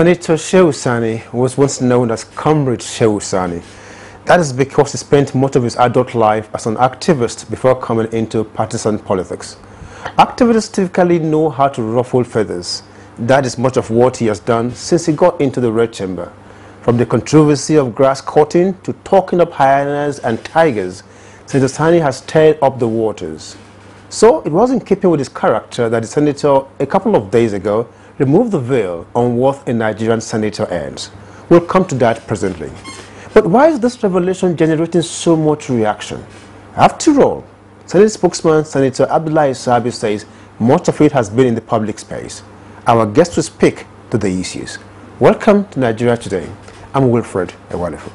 Senator SHEHU SANI was once known as Comrade SHEHU SANI. That is because he spent much of his adult life as an activist before coming into partisan politics. Activists typically know how to ruffle feathers. That is much of what he has done since he got into the Red Chamber. From the controversy of grass cutting to talking up hyenas and tigers, Senator SANI has stirred up the waters. So it was in keeping with his character that the senator, a couple of days ago, removed the veil on what a Nigerian senator earns. We'll come to that presently. But why is this revelation generating so much reaction? After all, Senate spokesman Senator ABDULLAHI SABI says much of it has been in the public space. Our guest will speak to the issues. Welcome to Nigeria Today. I'm Wilfred Ewalifu.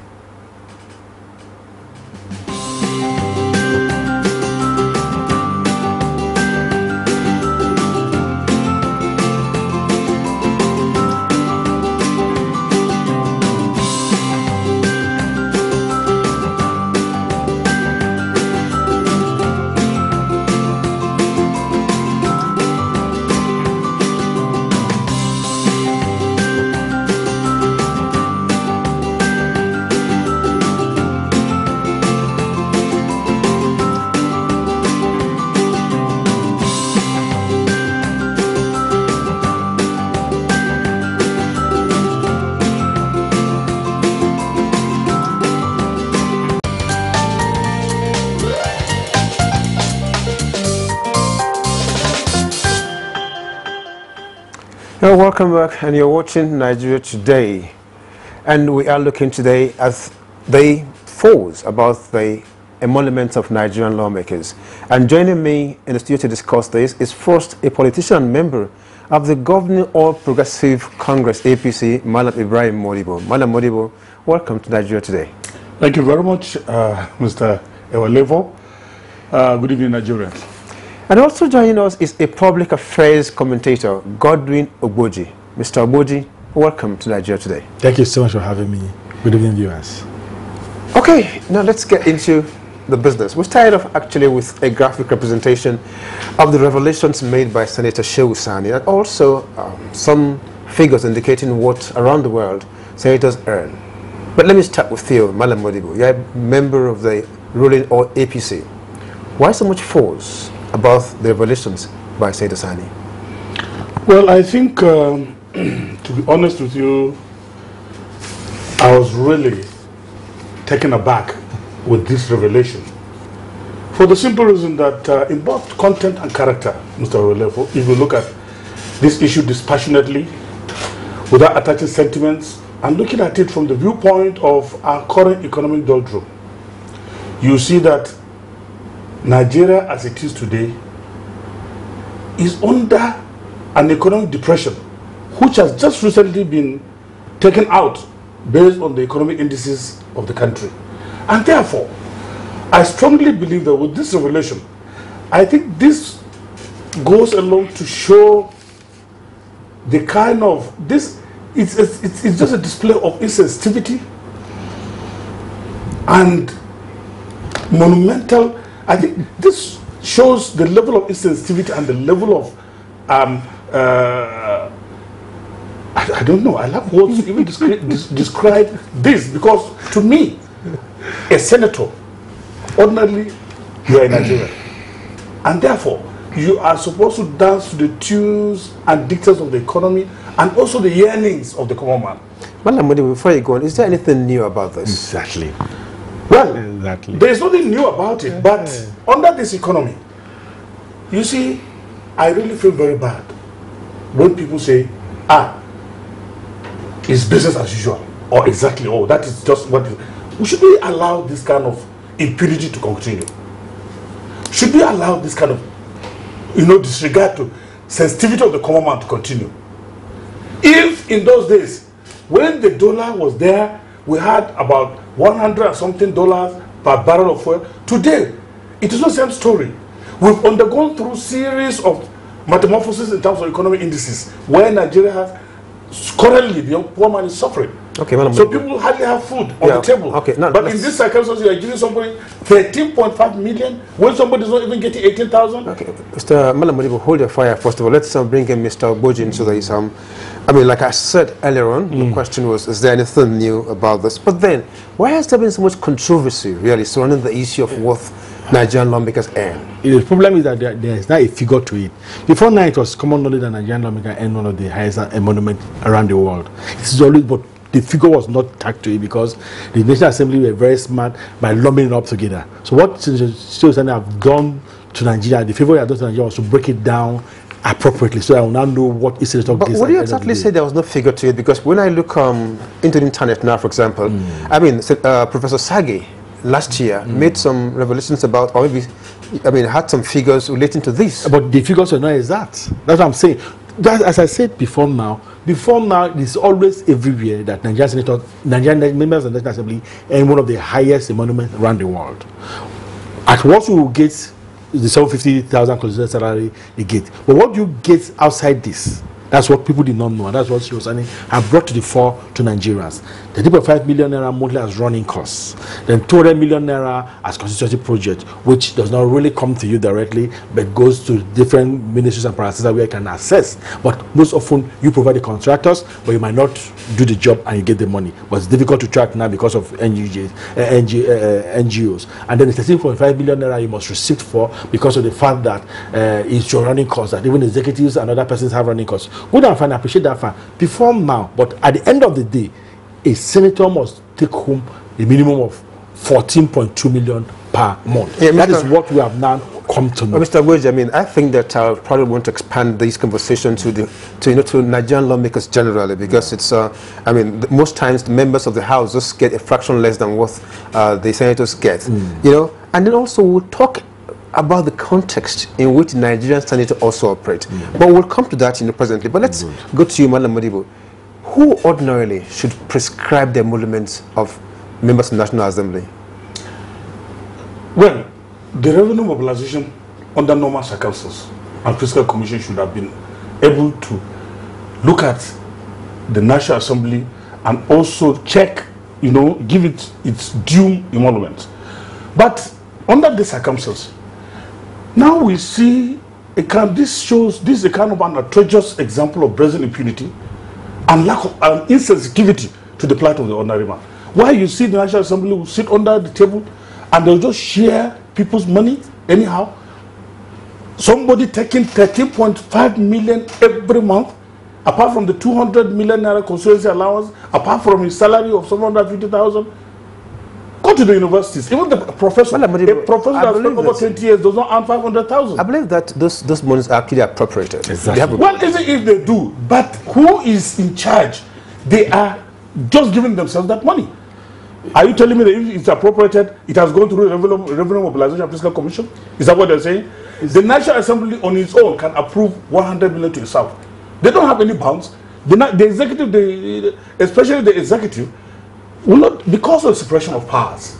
Welcome back, and you're watching Nigeria Today, and we are looking today at the falls about the emolument of Nigerian lawmakers. And joining me in the studio to discuss this is first a politician and member of the Governing All Progressive Congress APC, Malam Ibrahim Modibo. Malam Modibo, welcome to Nigeria Today. Thank you very much, Mr. Ewalevo. Good evening, Nigerians. And also joining us is a public affairs commentator, Godwin Ogboji. Mr. Ogboji, welcome to Nigeria Today. Thank you so much for having me. Good evening, viewers. Okay, now let's get into the business. We started off actually with a graphic representation of the revelations made by Senator SHEHU SANI, and also some figures indicating what around the world senators earn. But let me start with you, Malam Modibo. You're a member of the ruling or APC. Why so much force about the revelations by Senator SANI? Well, I think, to be honest with you, I was really taken aback with this revelation. For the simple reason that in both content and character, Mr. Orelefo, if you look at this issue dispassionately, without attaching sentiments, and looking at it from the viewpoint of our current economic doldrum, you see that Nigeria, as it is today, is under an economic depression, which has just recently been taken out based on the economic indices of the country. And therefore, I strongly believe that with this revelation, I think this goes along to show the kind of this. It's just a display of insensitivity and monumental. I think this shows the level of insensitivity and the level of, I don't know, I love words to even describe this, because to me, a senator, ordinarily, you are a Nigerian. And therefore, you are supposed to dance to the tunes and dictates of the economy and also the yearnings of the common man. Malam Modibo, before you go on, is there anything new about this? Exactly. Well, there is nothing new about it, but under this economy, you see, I really feel very bad when people say, it's business as usual, or exactly, that is just what it is. We should we allow this kind of impunity to continue? Should we allow this kind of, disregard to sensitivity of the common man to continue? If in those days, when the dollar was there, we had about $100 and something per barrel of oil. Today, it is not the same story. We've undergone through a series of metamorphoses in terms of economic indices, where Nigeria has, currently the poor man is suffering. Okay, so people hardly have food on the table. Okay, but in this circumstance, you are giving somebody 13.5 million when somebody is not even getting 18,000. Okay, Mr. Malamodibo, hold your fire first of all. Let's bring in Mr. Bojin so that he's, I mean, like I said earlier on, the question was, is there anything new about this? But then, why has there been so much controversy, really, surrounding the issue of what Nigerian lawmakers earn? The problem is that there is not a figure to it. Before now, it was common knowledge that Nigerian lawmakers earn one of the highest emoluments around the world. It's always, but the figure was not tagged to it because the National Assembly were very smart by lumping it up together. So what SANI have done to Nigeria, the favor they have done to Nigeria was to break it down appropriately, so I will now know what is senator gets. But what do you exactly say there was no figure to it? Because when I look into the internet now, for example, I mean, Professor Sagi last year made some revelations about, or maybe, I mean, had some figures relating to this. But the figures are not exact. That's what I'm saying. That, as I said before now, it's always everywhere that Nigerian members of the National Assembly earn one of the highest emoluments around the world. At what we will get the 750,000 considered salary they get. But what do you get outside this? That's what people did not know, and that's what SANI have brought to the fore to Nigerians. The 3.5 million naira monthly as running costs, then 200 million naira as constituency project, which does not really come to you directly, but goes to different ministries and PARTISAN where you can access. But most often you provide the contractors, but you might not do the job and you get the money. But it's difficult to track now because of NGOs. And then the 13.5 million naira you must receipt for because of the fact that it's your running costs, that even executives and other persons have running costs. Good and fine, I appreciate that fine. Before now, but at the end of the day, a senator must take home a minimum of 14.2 million per month. Yeah, that is what we have now come to know. Mr. Boji, I mean, I think that I probably want to expand this conversation to Nigerian lawmakers generally, because it's, I mean, most times the members of the House just get a fraction less than what the senators get, you know, and then also we'll talk about the context in which Nigerian senators also operate. But we'll come to that, you know, presently. But let's go to you, Madam Modibo. Who ordinarily should prescribe the emoluments of members of the National Assembly? Well, the revenue mobilization under normal circumstances and Fiscal Commission should have been able to look at the National Assembly and also check, you know, give it its due emolument. But under the circumstances, now we see this is a kind of an outrageous example of brazen impunity and lack of insensitivity to the plight of the ordinary man. Why you see the National Assembly will sit under the table and they'll just share people's money anyhow. Somebody taking 13.5 million every month, apart from the 200 million naira constituency allowance, apart from his salary of 750,000. Go to the universities. Even the professor, a professor that spent over 20 years does not earn 500,000. I believe that those monies are actually appropriated. Exactly. Well, even if they do, but who is in charge? They are just giving themselves that money. Are you telling me that if it's appropriated, it has gone through the Revenue Mobilization and Fiscal Commission? Is that what they're saying? The National Assembly on its own can approve 100 million to the South. They don't have any bounds. The executive, especially the executive, will not, because of separation of powers,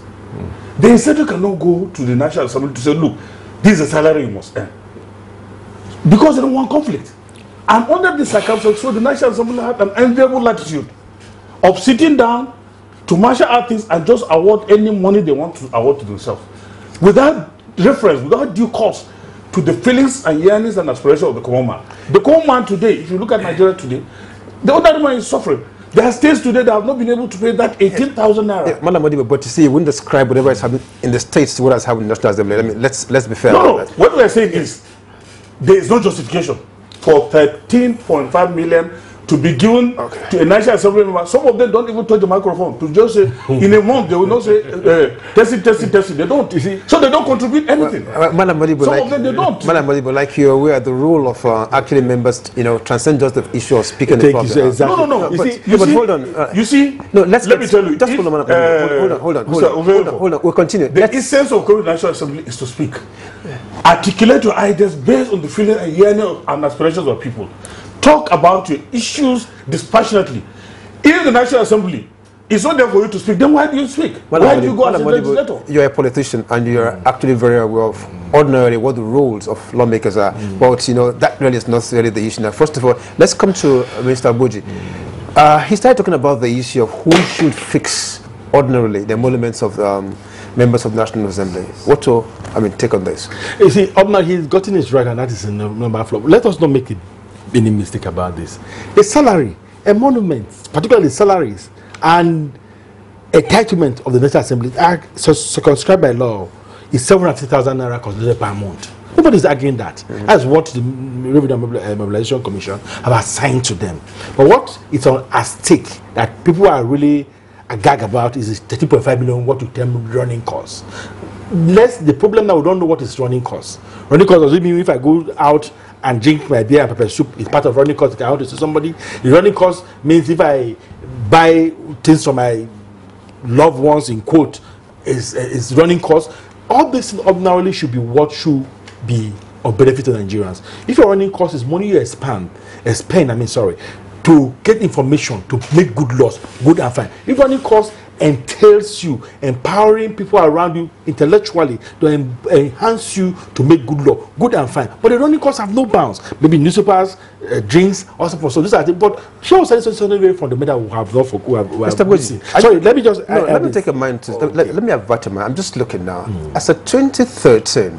the executive cannot go to the National Assembly to say, look, this is the salary you must earn. Because they don't want conflict. And under this circumstance, so the National Assembly had an enviable latitude of sitting down to marshal out things and just award any money they want to award to themselves, without reference, without due course to the feelings and yearnings and aspirations of the common man. The common man today, if you look at Nigeria today, the ordinary man is suffering. There are states today that have not been able to pay that 18,000 naira. Yeah, Madam Modibo, but you see, you wouldn't describe whatever is happening in the states to what has happened in the National Assembly. I mean, let's be fair. No, what we are saying is there is no justification for 13.5 million to be given to a National Assembly member. Some of them don't even touch the microphone. To just say, in a month, they will not say, testing. They don't. You see? So they don't contribute anything. Madam Modibo, some of them, they don't. Madam Modibo, like you're aware, the role of actually members, you know, transcend just the issue of speaking in public. Exactly. No. But hold on. You see, no, let me tell you. Just hold on, hold on. We'll continue. The essence of coming to the National Assembly is to speak. Articulate your ideas based on the feeling and yearning and aspirations of people. Talk about your issues dispassionately. If the National Assembly is not there for you to speak, then why do you speak? Why do you go as a legislator? You're a politician and you're actually very aware of ordinarily what the roles of lawmakers are. But, you know, that really is not really the issue. Now, first of all, let's come to Mr. Boji. He started talking about the issue of who should fix ordinarily the emoluments of members of the National Assembly. What to, take on this? You see, he's gotten it right, and that is a number of. Let us not make any mistake about this. A salary, emoluments, particularly salaries, and entitlement of the National Assembly are circumscribed by law is 750,000 naira considered per month. Nobody's arguing that. That's what the Revenue Mobilization Commission have assigned to them. But what is at stake that people are really agag about is 30.5 million, what to term running costs. The problem now, we don't know what is running costs. Running costs doesn't mean if I go out and drink my beer and pepper soup, it's part of running costs. I want to see somebody. The running cost means if I buy things from my loved ones, in quote, is running costs. All this ordinarily should be what should be of benefit to Nigerians. If your running cost is money you spend to get information, to make good laws, good and fine. If running cost entails you empowering people around you intellectually to enhance you to make good law, good and fine. But the running costs have no bounds. Maybe newspapers, drinks, also so these are things. But she was saying something very fundamental we have not for who have sorry, let me just let me take a mind to let me avert a mind. I'm just looking now. As of 2013,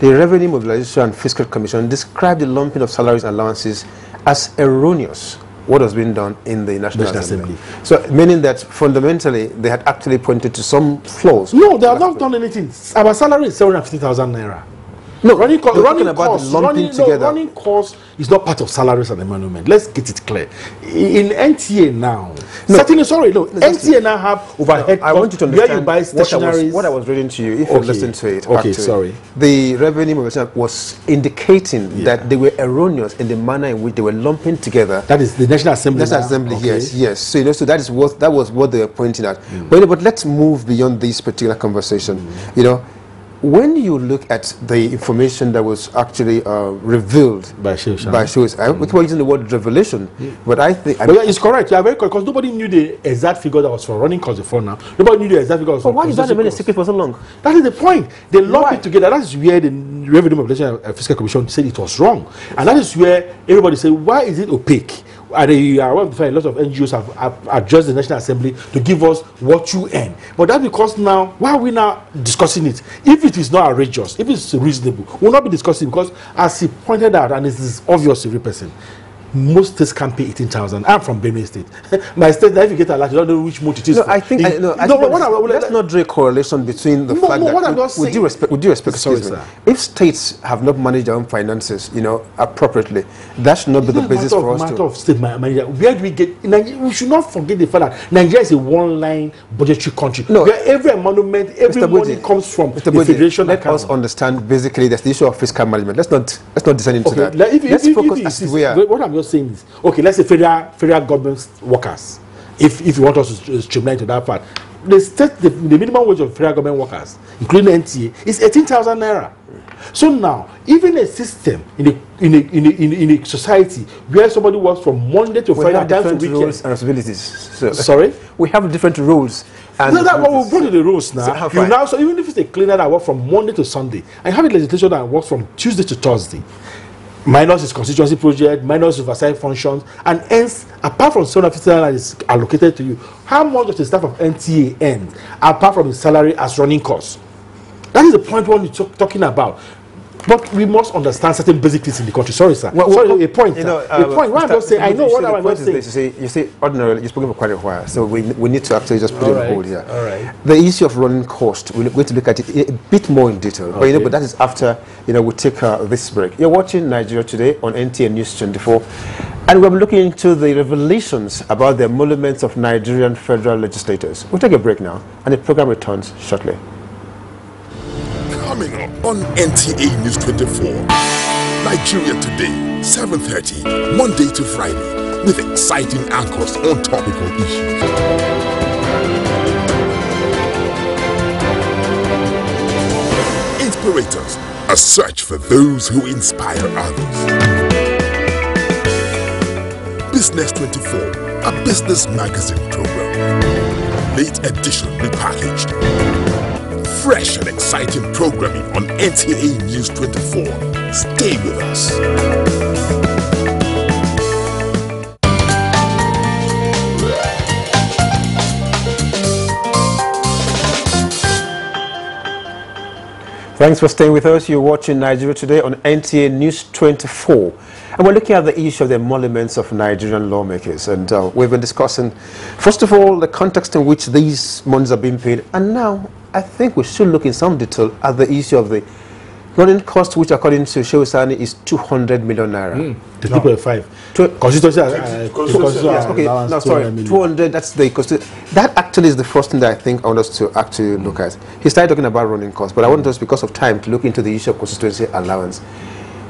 the Revenue Mobilization and Fiscal Commission described the lumping of salaries and allowances as erroneous. What has been done in the National Assembly. So, meaning that fundamentally they had actually pointed to some flaws. No, they have not done anything. Our salary is 750,000 naira. No, running cost is not part of salaries and emolument. Let's get it clear. In NTA now, NTA now have overhead. I want you to understand where you buy stationaries. What I was reading to you, if you listen to it. Okay, sorry. The Revenue Mobilization was indicating that they were erroneous in the manner in which they were lumping together. That is the National Assembly. National Assembly, yes. So so that was what they were pointing at. But let's move beyond this particular conversation. When you look at the information that was actually revealed by SHEHU, we were using the word revelation, but I think it's correct. You are very correct, because nobody knew the exact figure that was for running costs before now. Nobody knew the exact figure. But why is that remain a secret for so long? That is the point. They lump it together. That is where the Revenue Mobilization and Fiscal Commission said it was wrong, and that is where everybody said, why is it opaque? And you are aware of the fact a lot of NGOs have addressed the National Assembly to give us what you earn. But that's because now, why are we now discussing it? If it is not outrageous, if it's reasonable, we'll not be discussing it, because as he pointed out, and it is obvious to every person, most states can pay 18,000. I'm from Benue State. My state, if you get a lot, you don't know which mood it is. No, I think let's not draw a correlation between the fact that, with due respect, if states have not managed their own finances, appropriately, that should not be the basis for us to. Of state manager. Where do we get? We should not forget the fact that Nigeria is a one-line budgetary country. No, where every emolument, every money comes from the federation. Let us understand basically that's the issue of fiscal management. Let's not descend into that. Let's focus as we are. What I'm just saying is, okay, let's say federal government workers, if you want us to streamline to that part, the minimum wage of federal government workers, including NTA, is 18,000 naira. So now, even a system in a society where somebody works from Monday to Friday, different rules and responsibilities. So, sorry, we have different rules. And no, that we'll go to the rules now. So even if it's a cleaner that works from Monday to Sunday, and have a legislation that works from Tuesday to Thursday, minus his constituency project, minus oversight functions, and hence, apart from 750 that is allocated to you, how much does the staff of NTA earn apart from his salary as running costs? That is the point we're talking about. But we must understand certain basic things in the country. Sorry, sir. A point. What I'm just saying, I know what I'm just saying. You say ordinarily, you've spoken for quite a while, so we need to actually just put it on hold here. All right. The issue of running cost, we're going to look at it a bit more in detail. Okay. But that is after we take this break. You're watching Nigeria Today on NTN News 24, and we're looking into the revelations about the emoluments of Nigerian federal legislators. We'll take a break now, and the program returns shortly. Coming up on NTA News 24, Nigeria Today, 7:30, Monday to Friday, with exciting anchors on topical issues. Inspirators, a search for those who inspire others. Business 24, a business magazine program. Late edition repackaged. Fresh and exciting programming on NTA News 24. Stay with us. Thanks for staying with us. You're watching Nigeria Today on NTA News 24. And we're looking at the issue of the emoluments of Nigerian lawmakers. And we've been discussing, first of all, the context in which these monies are being paid. And now, I think we should look in some detail at the issue of the running cost, which according to SHEHU SANI is 200 million naira. 2.5. Constituency. Okay, no, sorry, 200, that's the cost. That actually is the first thing that I think I want us to actually look at. He started talking about running costs, but I want us, because of time, to look into the issue of constituency allowance.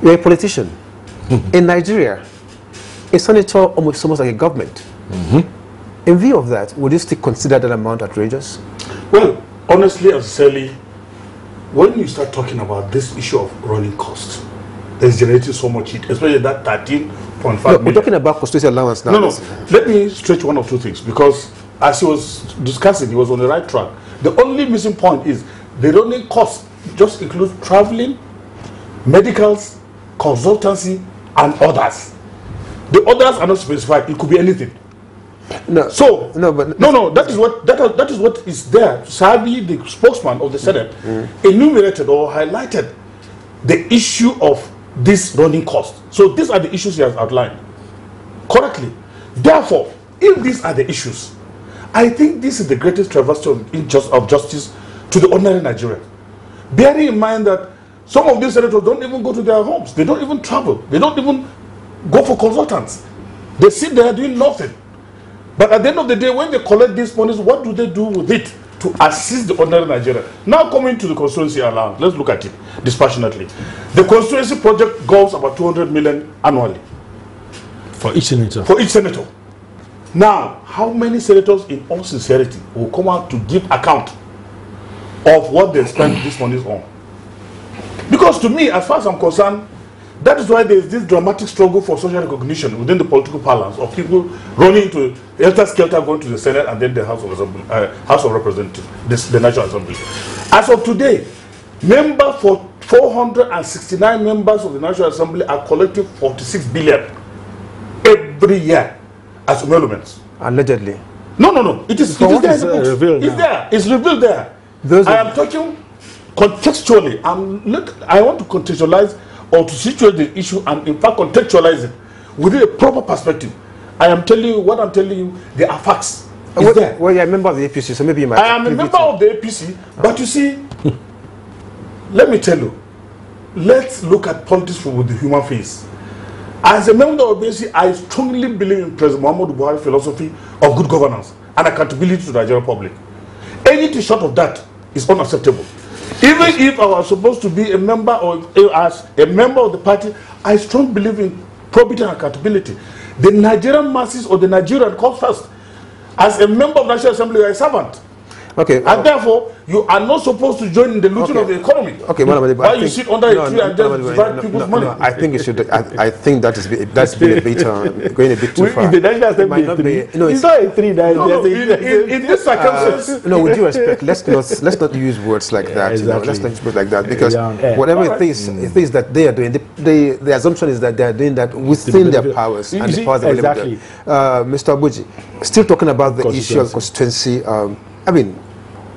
You're a politician. In Nigeria, a senator almost like a government. In view of that, would you still consider that amount outrageous? Well, honestly, as Sally, when you start talking about this issue of running costs, there's generating so much heat, especially that 13.5 million. We're talking about constituency allowance now. No, let me stretch one or two things, because as he was discussing, he was on the right track. The only missing point is the running costs just include traveling, medicals, consultancy, and others. The others are not specified. It could be anything. No, so that is what is there. SABI, the spokesman of the Senate, enumerated or highlighted the issue of this running cost. So these are the issues he has outlined correctly. Therefore, if these are the issues, I think this is the greatest travesty of justice to the ordinary Nigerian. Bearing in mind that some of these senators don't even go to their homes. They don't even travel. They don't even go for consultants. They sit there doing nothing. But at the end of the day, when they collect these monies, what do they do with it to assist the ordinary Nigerian? Now coming to the constituency allowance, let's look at it dispassionately. The constituency project goes about 200 million annually. For each senator. For each senator. Now, how many senators in all sincerity will come out to give account of what they spend these monies on? Because to me, as far as I'm concerned, that is why there is this dramatic struggle for social recognition within the political parlance of people running to helter-skelter, going to the Senate and then the House of Representatives, the National Assembly. As of today, members for 469 members of the National Assembly are collecting 46 billion every year as emoluments. Allegedly. No. It is there. It's there. It's revealed there. I am talking contextually. I want to contextualize or to situate the issue and in fact contextualize it within a proper perspective. I am telling you what I'm telling you. There are facts. Well, you're a member of the APC, so maybe you might. I am a member of the APC, but you see, let me tell you. Let's look at politics with the human face. As a member of the APC, I strongly believe in President Muhammadu Buhari's philosophy of good governance and accountability to the Nigerian public. Anything short of that is unacceptable. Even if I was supposed to be a member or as a member of the party, I strongly believe in probity and accountability. The Nigerian masses or the Nigerian comes first. As a member of the National Assembly, you are a servant. Okay. And therefore, you are not supposed to join in the looting of the economy. Okay, why you sit under a tree and just divide people's money? I think it should. I think that's been a bit going a bit too far. The National Assembly, it's not a tree. In this circumstance, no. With due respect, let's not use words like that. Exactly. Let's not use words like that, because whatever it is that they are doing, the assumption is that they are doing that within their powers and the powers available. Mr. Abuji, still talking about the issue of constituency. I mean,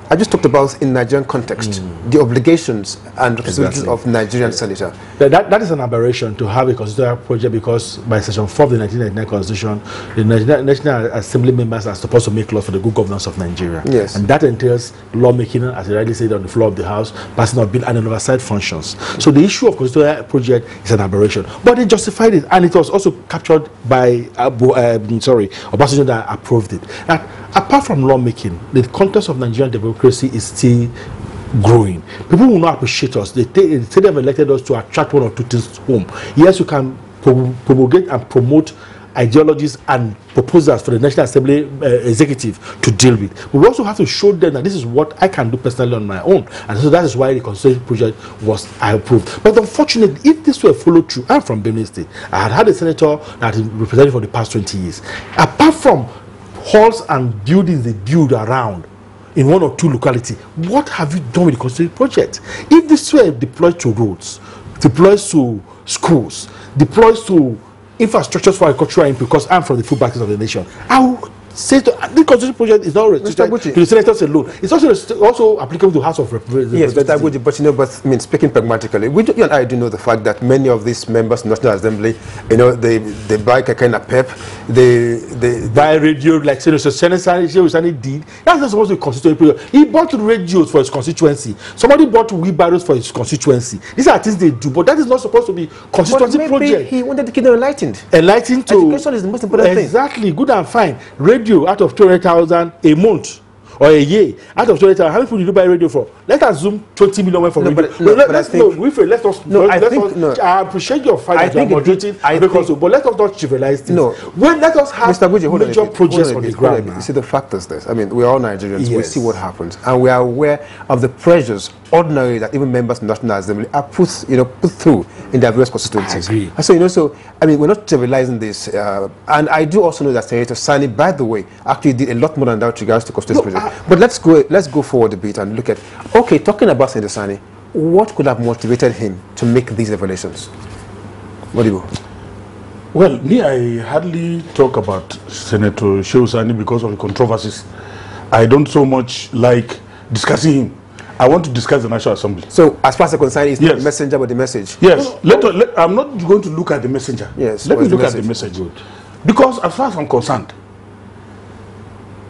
I just talked about in Nigerian context the obligations and responsibilities of Nigerian senator. That is an aberration to have a constitutional project, because by Section 4 of the 1999 Constitution, the National Assembly members are supposed to make laws for the good governance of Nigeria. Yes. And that entails lawmaking, as I rightly said, on the floor of the House, passing a bill and oversight functions. So the issue of constitutional project is an aberration. But they justified it, and it was also captured by Obasanjo that approved it. Now, apart from lawmaking, the context of Nigerian democracy is still growing. People will not appreciate us. They say they've elected us to attract one or two things home. Yes, you can propagate and promote ideologies and proposals for the National Assembly executive to deal with. But we also have to show them that this is what I can do personally on my own. And so that is why the constitution project was approved. But unfortunately, if this were followed through, I'm from Benin State. I had a senator that is represented for the past 20 years. Apart from halls and buildings they build around in one or two localities, what have you done with the constitution project? If this were deployed to roads, deployed to schools, deployed to infrastructures for agricultural input, because I'm from the food baskets of the nation, I will Say the constitution project is not restricted to the senators alone. It's also applicable to House of Representatives. Yes, Mr. Abuji, but I mean, speaking pragmatically, you and I do know the fact that many of these members of the National Assembly, they buy a kind of pep, they buy radio like Senator SANI did. That's not supposed to be constituency project. He bought radios for his constituency. Somebody bought wheelbarrows for his constituency. These are things they do, but that is not supposed to be constituency project. He wanted to keep them enlightened. Enlightened to education is the most important thing. Exactly, good and fine. Radio out of 200,000 a month or a year, out of 200,000, how many people did you buy radio for? Let us assume 20 million went for radio. I appreciate your fight that you are moderating, but let us not trivialize things. No. Let us have Mr. Abuji, major projects on the ground. You see, the fact is this. I mean, we are all Nigerians. Yes. We see what happens, and we are aware of the pressures ordinarily that even members of the National Assembly are put through in their various constituencies. I agree. So I mean, we're not trivializing this, and I do also know that Senator SANI, by the way, actually did a lot more than that with regards to constituency projects. But let's go forward a bit and look at, okay, talking about Senator SANI, what could have motivated him to make these revelations? What do you go? Well, me, I hardly talk about Senator SHEHU SANI because of the controversies. I don't so much like discussing him. I want to discuss the National Assembly. So, as far as I'm concerned, it's not the messenger, but the message. Yes. I'm not going to look at the messenger. Yes. Let me look at the message. Because as far as I'm concerned,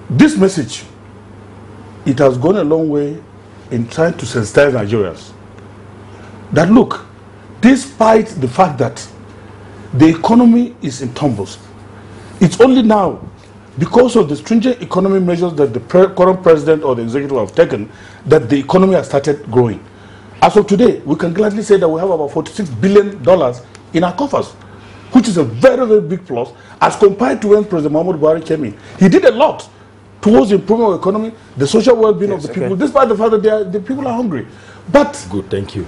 this message, it has gone a long way in trying to sensitize Nigerians. That look, despite the fact that the economy is in tumbles, it's only now, because of the stringent economic measures that the current president or the executive have taken, that the economy has started growing. As of today, we can gladly say that we have about $46 billion in our coffers, which is a very, very big plus as compared to when President Muhammadu Buhari came in. He did a lot towards the improvement of the economy, the social well-being of the people, despite the fact that the people are hungry. But good, thank you.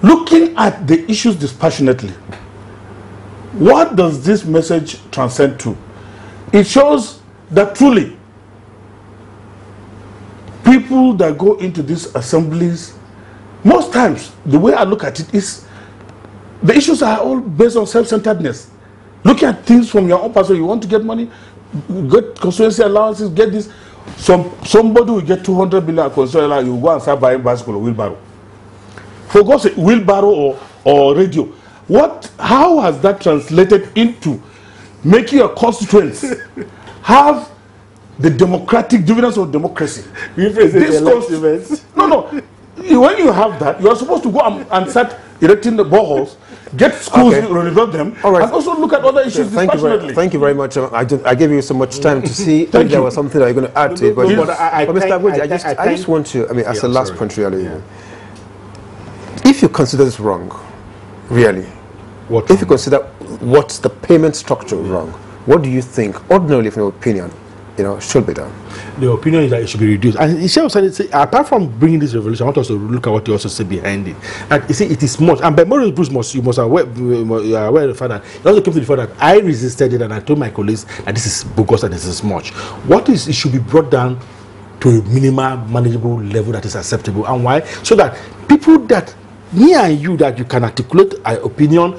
Looking at the issues dispassionately, what does this message transcend to? It shows that truly people that go into these assemblies, most times the way I look at it is the issues are all based on self-centeredness. Looking at things from your own perspective, you want to get money, get constituency allowances, get this. Somebody will get 200 billion constituency allowance, you go and start buying bicycle or wheelbarrow. For God's sake, wheelbarrow or radio. How has that translated into making your constituents have the democratic dividends of democracy? No. When you have that, you are supposed to go and start erecting the boreholes, get schools, renovate them, and also look at other issues dispassionately. Thank you very much. I gave you so much time to see if there was something that you're going to add to it. But Mr. Abuji, I just want to, I mean, as a last point, really, if you consider this wrong, really, if you consider what's the payment structure wrong, what do you think, ordinarily, from your opinion, should be done? The opinion is that it should be reduced. And apart from bringing this revolution, I want us to look at what you also say behind it. And you see, it is much. And by Maurice Bruce, you must aware of the fact that it also came to the fact that I resisted it, and I told my colleagues that this is bogus and this is much. It should be brought down to a minimal, manageable level that is acceptable. And why? So that people that, me and you, that you can articulate an opinion,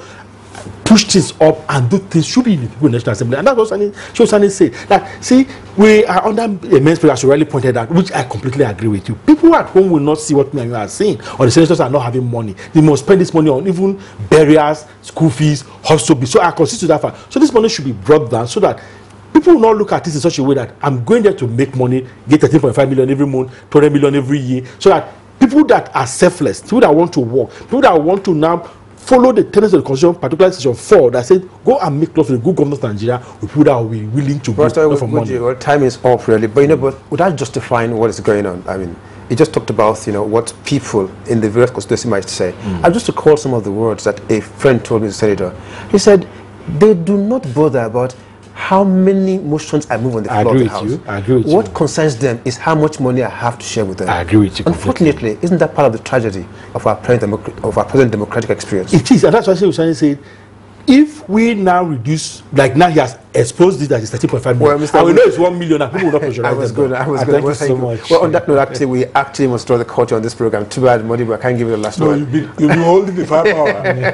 push things up and do things should be in the people in the National Assembly. And that's what SANI said. That, see, we are under immense pressure, as you rightly pointed out, which I completely agree with you. People at home will not see what me and you are seeing, or the senators are not having money. They must spend this money on even burials, school fees, hospital. So I consist to that fact. So this money should be brought down so that people will not look at this in such a way that I'm going there to make money, get 13.5 million every month, 20 million every year, so that people that are selfless, people that want to work, people that want to now follow the tenets of the Constitution, particularly Section 4, that said, go and make love to the good government of Nigeria with people that will be willing to go for money. Well, time is up, really. But, but without justifying what is going on, I mean, you just talked about, what people in the various constituencies might say. I just recall some of the words that a friend told me, the senator. He said, they do not bother about how many motions I move on the floor of the House. I agree with you. What concerns them is how much money I have to share with them. I agree with you. Unfortunately, isn't that part of the tragedy of our present democratic experience? It is, and that's why SANI said, if we now reduce, like now he has expose this that it's 13.5 million. Well, Mr. I will know it's 1 million and people will not pressurize I was them. good. I was good. Thank Well, you so much. Well, on that note, actually, we actually must draw the curtain on this program. Too bad, Modibo, I can't give you the last No, word. you've been holding the firepower.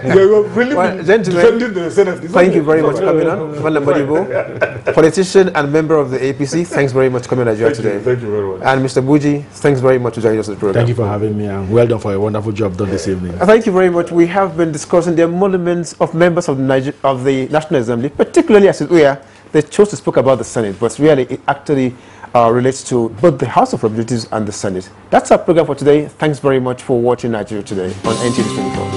You've really Well, been gentlemen, defending the Senate. Thank you very much for coming on. Modibo, politician and member of the APC, thanks very much for coming to Nigeria today. Thank you very much. And Mr. Buji, thanks very much for joining us on the program. Thank you for having me, and well done for a wonderful job done this evening. Thank you very much. We have been discussing the emoluments of members of the National Assembly, particularly as they chose to speak about the Senate, but really it actually relates to both the House of Representatives and the Senate. That's our program for today. Thanks very much for watching Nigeria Today on NTV 24.